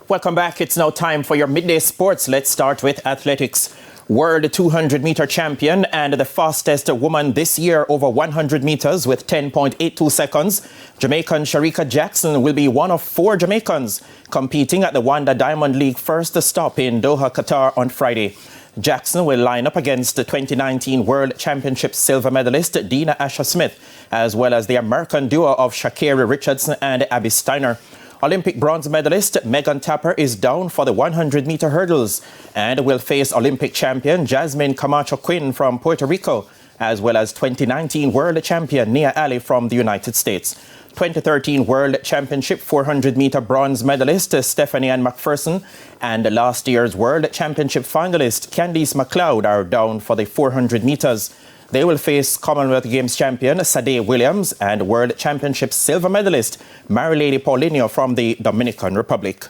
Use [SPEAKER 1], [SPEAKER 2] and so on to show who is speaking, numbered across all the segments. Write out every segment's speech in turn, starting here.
[SPEAKER 1] Welcome back. It's now time for your midday sports. Let's start with athletics. World 200-meter champion and the fastest woman this year over 100 meters with 10.82 seconds, Jamaican Shericka Jackson will be one of 4 Jamaicans competing at the Wanda Diamond League first stop in Doha, Qatar on Friday. Jackson will line up against the 2019 World Championship silver medalist Dina Asher-Smith, as well as the American duo of Sha'Carri Richardson and Abby Steiner. Olympic bronze medalist Megan Tapper is down for the 100-meter hurdles and will face Olympic champion Jasmine Camacho Quinn from Puerto Rico, as well as 2019 world champion Nia Ali from the United States. 2013 World Championship 400-meter bronze medalist Stephanie Ann McPherson and last year's World Championship finalist Candice McLeod are down for the 400 meters. They will face Commonwealth Games champion Sade Williams and World Championship silver medalist Marilady Paulinho from the Dominican Republic.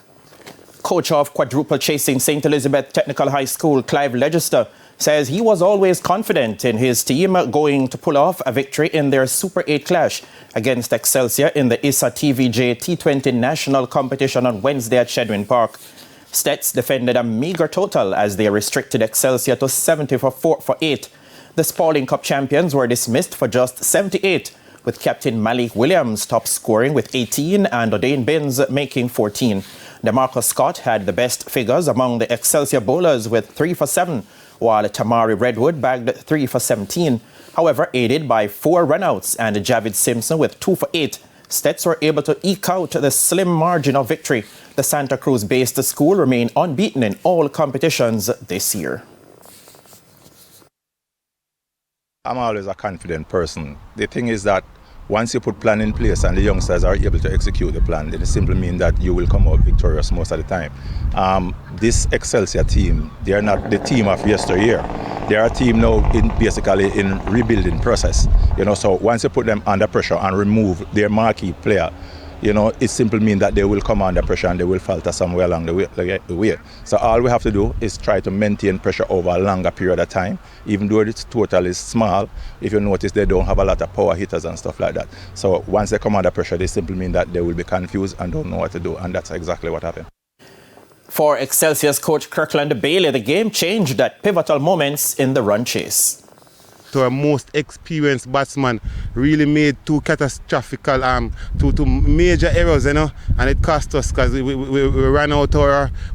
[SPEAKER 1] Coach of quadruple chasing St. Elizabeth Technical High School, Clive Legister, says he was always confident in his team going to pull off a victory in their Super 8 clash against Excelsior in the ISA TVJ T20 National Competition on Wednesday at Shedwin Park. Stets defended a meager total as they restricted Excelsior to 70 for 8. The Spalding Cup champions were dismissed for just 78, with captain Malik Williams top scoring with 18 and O'Dane Binns making 14. DeMarcus Scott had the best figures among the Excelsior bowlers with 3 for 7, while Tamari Redwood bagged 3 for 17. However, aided by 4 runouts and Javid Simpson with 2 for 8, Stets were able to eke out the slim margin of victory. The Santa Cruz-based school remained unbeaten in all competitions this year.
[SPEAKER 2] I'm always a confident person. The thing is that once you put plan in place and the youngsters are able to execute the plan, then it simply means that you will come out victorious most of the time. This Excelsior team, they are not the team of yesteryear. They are a team now basically in rebuilding process. So once you put them under pressure and remove their marquee player, it simply means that they will come under pressure and they will falter somewhere along the way. So all we have to do is try to maintain pressure over a longer period of time. Even though its total is small, if you notice they don't have a lot of power hitters and stuff like that. So once they come under pressure, they simply mean that they will be confused and don't know what to do. And that's exactly what happened.
[SPEAKER 1] For Excelsior's coach Kirkland Bailey, the game changed at pivotal moments in the run chase.
[SPEAKER 3] To our most experienced batsman, really made 2 catastrophic, 2 major errors, and it cost us because we ran out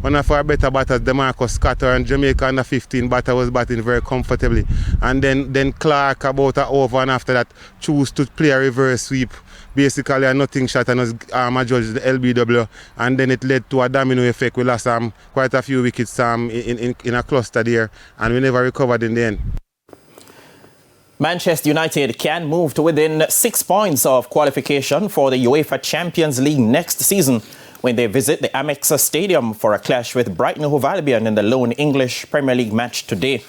[SPEAKER 3] one of our better batters, DeMarcus Scott, and Jamaica under 15 batter was batting very comfortably. And then Clark about an over, and after that chose to play a reverse sweep, basically a nothing shot, and was adjudged the LBW, and then it led to a domino effect. We lost quite a few wickets in a cluster there, and we never recovered in the end.
[SPEAKER 1] Manchester United can move to within 6 points of qualification for the UEFA Champions League next season when they visit the Amex Stadium for a clash with Brighton Hove Albion in the lone English Premier League match today.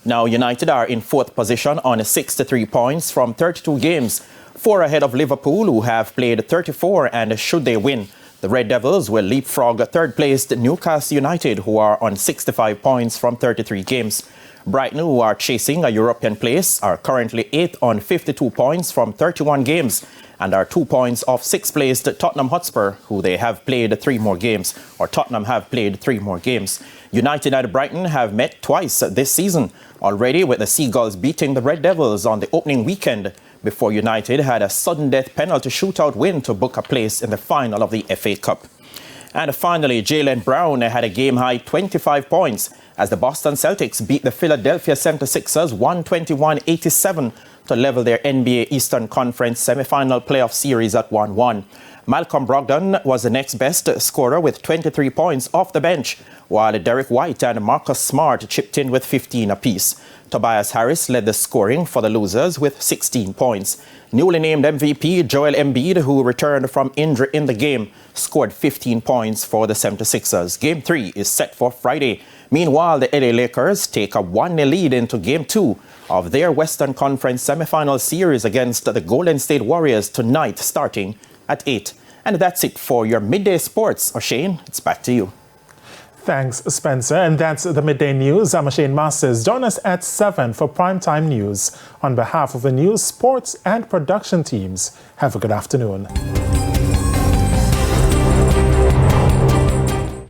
[SPEAKER 1] Now United are in 4th position on 63 points from 32 games, 4 ahead of Liverpool, who have played 34, and should they win, the Red Devils will leapfrog 3rd-placed Newcastle United, who are on 65 points from 33 games. Brighton, who are chasing a European place, are currently 8th on 52 points from 31 games and are 2 points off 6th-placed Tottenham Hotspur, who they have played 3 more games, or Tottenham have played 3 more games. United and Brighton have met twice this season, already with the Seagulls beating the Red Devils on the opening weekend, before United had a sudden death penalty shootout win to book a place in the final of the FA Cup. And finally, Jaylen Brown had a game-high 25 points as the Boston Celtics beat the Philadelphia 76ers 121-87 to level their NBA Eastern Conference semifinal playoff series at 1-1. Malcolm Brogdon was the next best scorer with 23 points off the bench, while Derek White and Marcus Smart chipped in with 15 apiece. Tobias Harris led the scoring for the losers with 16 points. Newly named MVP Joel Embiid, who returned from injury in the game, scored 15 points for the 76ers. Game 3 is set for Friday. Meanwhile, the LA Lakers take a 1-0 lead into Game 2 of their Western Conference semifinal series against the Golden State Warriors tonight, starting at 8. And that's it for your midday sports. O'Shane, it's back to you.
[SPEAKER 4] Thanks, Spencer. And that's the Midday News. I'm O'Shane Masters. Join us at 7 for Primetime News. On behalf of the news, sports and production teams, have a good afternoon.